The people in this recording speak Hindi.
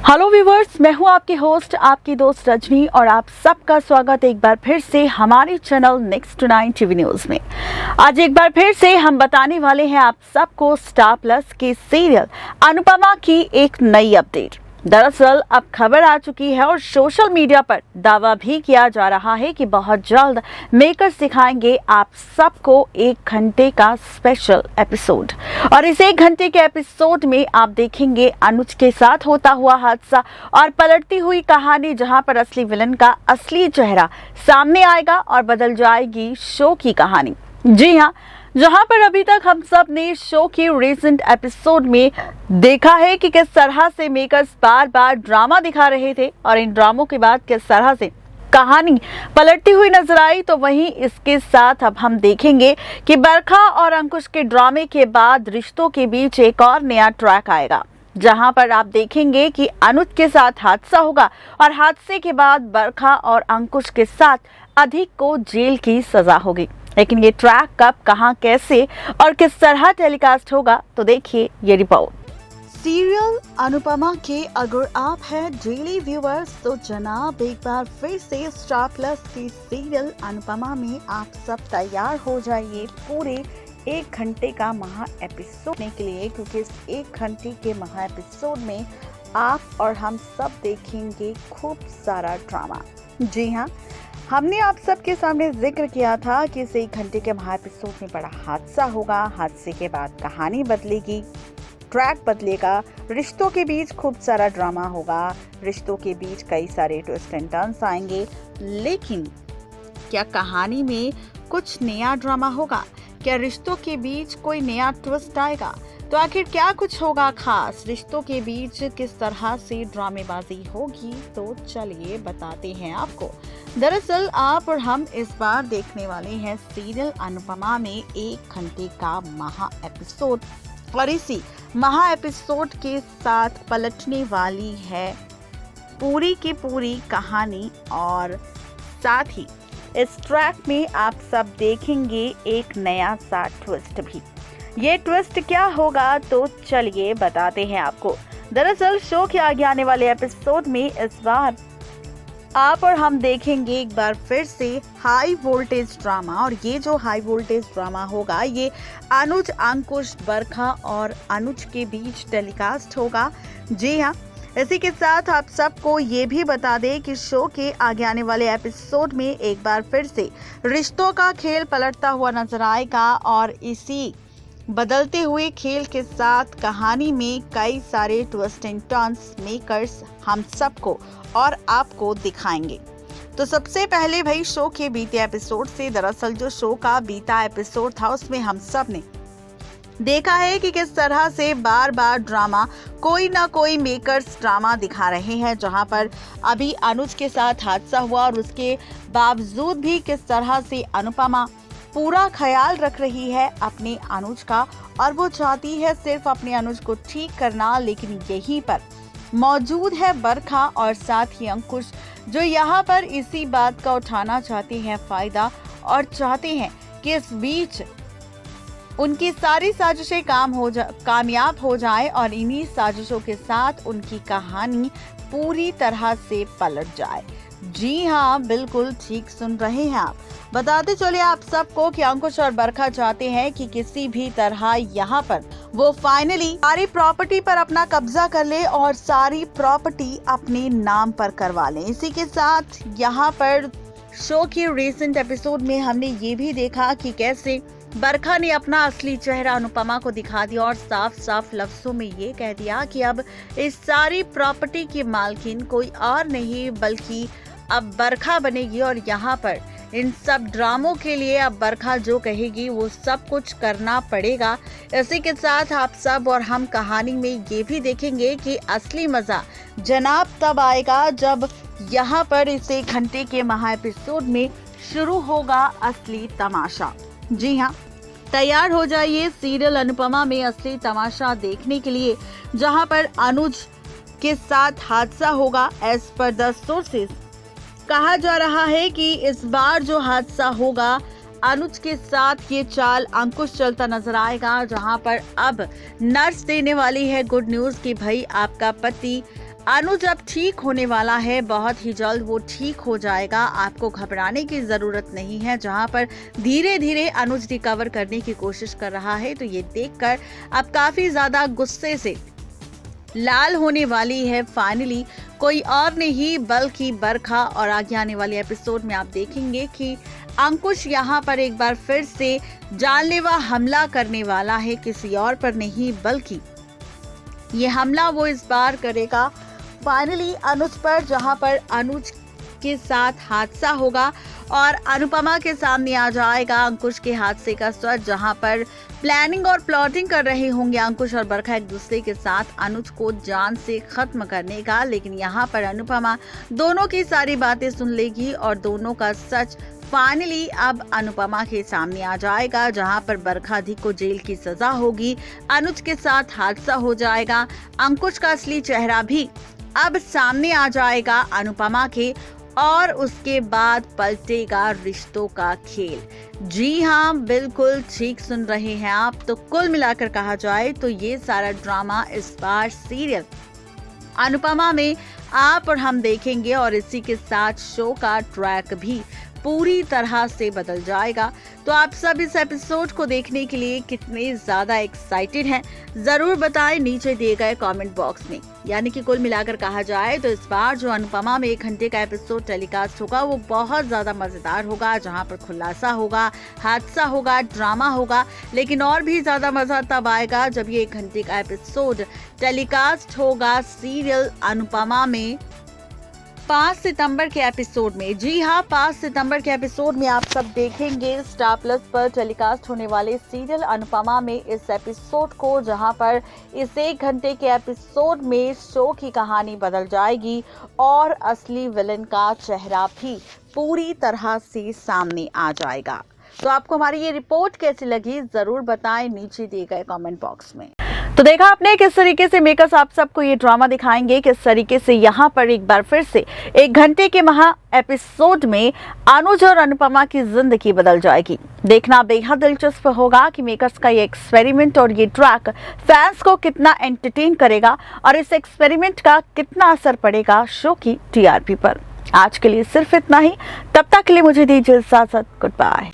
हेलो व्यूवर्स, मैं हूं आपकी होस्ट, आपकी दोस्त रजनी और आप सबका स्वागत एक बार फिर से हमारे channel next to 9 TV news में। आज एक बार फिर से हम बताने वाले हैं आप सबको स्टार प्लस के सीरियल अनुपमा की एक नई अपडेट। दरअसल अब खबर आ चुकी है और सोशल मीडिया पर दावा भी किया जा रहा है कि बहुत जल्द मेकर्स दिखाएंगे आप सबको 1 घंटे का स्पेशल एपिसोड। और इस 1 घंटे के एपिसोड में आप देखेंगे अनुज के साथ होता हुआ हादसा और पलटती हुई कहानी, जहां पर असली विलन का असली चेहरा सामने आएगा और बदल जाएगी शो की कहानी। जी हाँ, जहां पर अभी तक हम सब ने शो की रिसेंट एपिसोड में देखा है कि किस तरह से मेकर्स बार बार ड्रामा दिखा रहे थे और इन ड्रामों के बाद किस तरह से कहानी पलटती हुई नजर आई, तो वहीं इसके साथ अब हम देखेंगे कि बरखा और अंकुश के ड्रामे के बाद रिश्तों के बीच एक और नया ट्रैक आएगा, जहां पर आप देखेंगे कि अनुज के साथ हादसा होगा और हादसे के बाद बरखा और अंकुश के साथ अधिक को जेल की सजा होगी। लेकिन ये ट्रैक कब, कहां, कैसे और किस तरह टेलीकास्ट होगा, तो देखिए ये रिपोर्ट। सीरियल अनुपमा के अगर आप हैं डेली व्यूअर्स, तो जनाब एक बार फिर से स्टार प्लस के सीरियल अनुपमा में आप सब तैयार हो जाइए पूरे 1 घंटे का महा एपिसोड के लिए, क्योंकि इस 1 घंटे के महा एपिसोड में आप और हम सब देखेंगे खूब सारा ड्रामा। जी हाँ, हमने आप सबके सामने जिक्र किया था कि इस 1 घंटे के महा एपिसोड में बड़ा हादसा होगा, हादसे के बाद कहानी बदलेगी, ट्रैक बदलेगा, रिश्तों के बीच खूब सारा ड्रामा होगा, रिश्तों के बीच कई सारे ट्विस्ट एंड टर्न्स आएंगे। लेकिन क्या कहानी में कुछ नया ड्रामा होगा? क्या रिश्तों के बीच कोई नया ट्विस्ट आएगा? तो आखिर क्या कुछ होगा खास? रिश्तों के बीच किस तरह से ड्रामेबाजी होगी? तो चलिए बताते हैं आपको। दरअसल आप और हम इस बार देखने वाले हैं सीरियल अनुपमा में 1 घंटे का महा एपिसोड, और इसी महा एपिसोड के साथ पलटने वाली है पूरी की पूरी कहानी, और साथ ही इस ट्रैक में आप सब देखेंगे एक नया सा ट्विस्ट भी। ये ट्विस्ट क्या होगा, तो चलिए बताते हैं आपको। दरअसल शो के आगे आने वाले एपिसोड में इस बार आप और हम देखेंगे एक बार फिर से हाई वोल्टेज ड्रामा, और ये जो हाई वोल्टेज ड्रामा होगा ये अनुज, अंकुश, बरखा और अनुज के बीच टेलीकास्ट होगा। जी हाँ, इसी के साथ आप सबको ये भी बता दें कि शो के आगे आने वाले एपिसोड में एक बार फिर से रिश्तों का खेल पलटता हुआ नजर आएगा, और इसी बदलते हुए खेल के साथ कहानी में कई सारे ट्विस्ट एंड टर्न्स मेकर्स हम सबको और आपको दिखाएंगे। तो सबसे पहले भाई शो के बीते एपिसोड से, दरअसल जो शो का बीता एपिसोड था उसमें हम सब ने देखा है कि किस तरह से बार बार ड्रामा, कोई ना कोई मेकर्स ड्रामा दिखा रहे हैं, जहां पर अभी अनुज के साथ हादसा हुआ और उसके बावजूद भी किस तरह से अनुपमा पूरा ख्याल रख रही है अपने अनुज का, और वो चाहती है सिर्फ अपने अनुज को ठीक करना। लेकिन यहीं पर मौजूद है बरखा और साथ ही अंकुश, जो यहाँ पर इसी बात का उठाना चाहते हैं फायदा, और चाहते हैं कि इस बीच उनकी सारी साजिशें कामयाब हो जाए और इन्हीं साजिशों के साथ उनकी कहानी पूरी तरह से पलट जाए। जी हाँ, बिल्कुल ठीक सुन रहे हैं आप। बताते चले आप सबको कि अंकुश और बरखा चाहते हैं कि किसी भी तरह यहाँ पर वो फाइनली सारी प्रॉपर्टी पर अपना कब्जा कर ले और सारी प्रॉपर्टी अपने नाम पर करवा लें। इसी के साथ यहाँ पर शो की रिसेंट एपिसोड में हमने ये भी देखा कि कैसे बरखा ने अपना असली चेहरा अनुपमा को दिखा दिया और साफ साफ लफ्जों में ये कह दिया कि अब इस सारी प्रॉपर्टी की मालकिन कोई और नहीं बल्कि अब बरखा बनेगी, और यहाँ पर इन सब ड्रामों के लिए अब बरखा जो कहेगी वो सब कुछ करना पड़ेगा। इसी के साथ आप सब और हम कहानी में ये भी देखेंगे कि असली मजा जनाब तब आएगा जब यहाँ पर इस 1 घंटे के महा एपिसोड में शुरू होगा असली तमाशा। जी हाँ, तैयार हो जाइए सीरियल अनुपमा में असली तमाशा देखने के लिए, जहां पर अनुज के साथ हादसा होगा। एज पर द सोर्सेज कहा जा रहा है कि इस बार जो हादसा होगा अनुज के साथ ये चाल अंकुश चलता नजर आएगा, जहां पर अब नर्स देने वाली है गुड न्यूज कि भाई आपका पति अनुज अब ठीक होने वाला है, बहुत ही जल्द वो ठीक हो जाएगा, आपको घबराने की जरूरत नहीं है। जहां पर धीरे धीरे अनुज रिकवर करने की कोशिश कर रहा है, तो ये देखकर अब काफी ज्यादा गुस्से से लाल होने वाली है फाइनली कोई और नहीं बल्कि बरखा। और आगे आने वाले एपिसोड में आप देखेंगे कि अंकुश यहाँ पर एक बार फिर से जानलेवा हमला करने वाला है, किसी और पर नहीं बल्कि ये हमला वो इस बार करेगा फाइनली अनुज पर, जहां पर अनुज के साथ हादसा होगा और अनुपमा के सामने आ जाएगा अंकुश के हादसे का सच, जहां पर प्लानिंग और प्लॉटिंग कर रहे होंगे अंकुश और बरखा एक दूसरे के साथ अनुज को जान से खत्म करने का। लेकिन यहाँ पर अनुपमा दोनों की सारी बातें सुन लेगी और दोनों का सच फाइनली अब अनुपमा के सामने आ जाएगा, जहां पर बरखा दी को जेल की सजा होगी, अनुज के साथ हादसा हो जाएगा, अंकुश का असली चेहरा भी अब सामने आ जाएगा अनुपमा के, और उसके बाद पलटेगा रिश्तों का खेल। जी हाँ, बिल्कुल ठीक सुन रहे हैं आप। तो कुल मिलाकर कहा जाए तो ये सारा ड्रामा इस बार सीरियल अनुपमा में आप और हम देखेंगे, और इसी के साथ शो का ट्रैक भी पूरी तरह से बदल जाएगा। तो आप सब इस एपिसोड को देखने के लिए कितने ज्यादा एक्साइटेड हैं, जरूर बताएं नीचे दिए गए कमेंट बॉक्स में। यानी कि कुल मिलाकर कहा जाए तो इस बार जो अनुपमा में 1 घंटे का एपिसोड टेलीकास्ट होगा वो बहुत ज्यादा मजेदार होगा, जहां पर खुलासा होगा, हादसा होगा, ड्रामा होगा। लेकिन और भी ज्यादा मजा तब आएगा जब ये 1 घंटे का एपिसोड टेलीकास्ट होगा सीरियल अनुपमा में 5 सितंबर के एपिसोड में। जी हाँ, 5 सितंबर के एपिसोड में आप सब देखेंगे स्टार प्लस पर टेलीकास्ट होने वाले सीरियल अनुपमा में इस एपिसोड को, जहां पर इस 1 घंटे के एपिसोड में शो की कहानी बदल जाएगी और असली विलन का चेहरा भी पूरी तरह से सामने आ जाएगा। तो आपको हमारी ये रिपोर्ट कैसी लगी जरूर बताएं नीचे दिए गए कमेंट बॉक्स में। तो देखा आपने किस तरीके से मेकर्स आप सबको ये ड्रामा दिखाएंगे, किस तरीके से यहाँ पर एक बार फिर से 1 घंटे के महा एपिसोड में अनुज और अनुपमा की जिंदगी बदल जाएगी। देखना बेहद दिलचस्प होगा कि मेकर्स का ये एक्सपेरिमेंट और ये ट्रैक फैंस को कितना एंटरटेन करेगा और इस एक्सपेरिमेंट का कितना असर पड़ेगा शो की टीआरपी पर। आज के लिए सिर्फ इतना ही, तब तक के लिए मुझे दीजिए इजाजत, गुड बाय।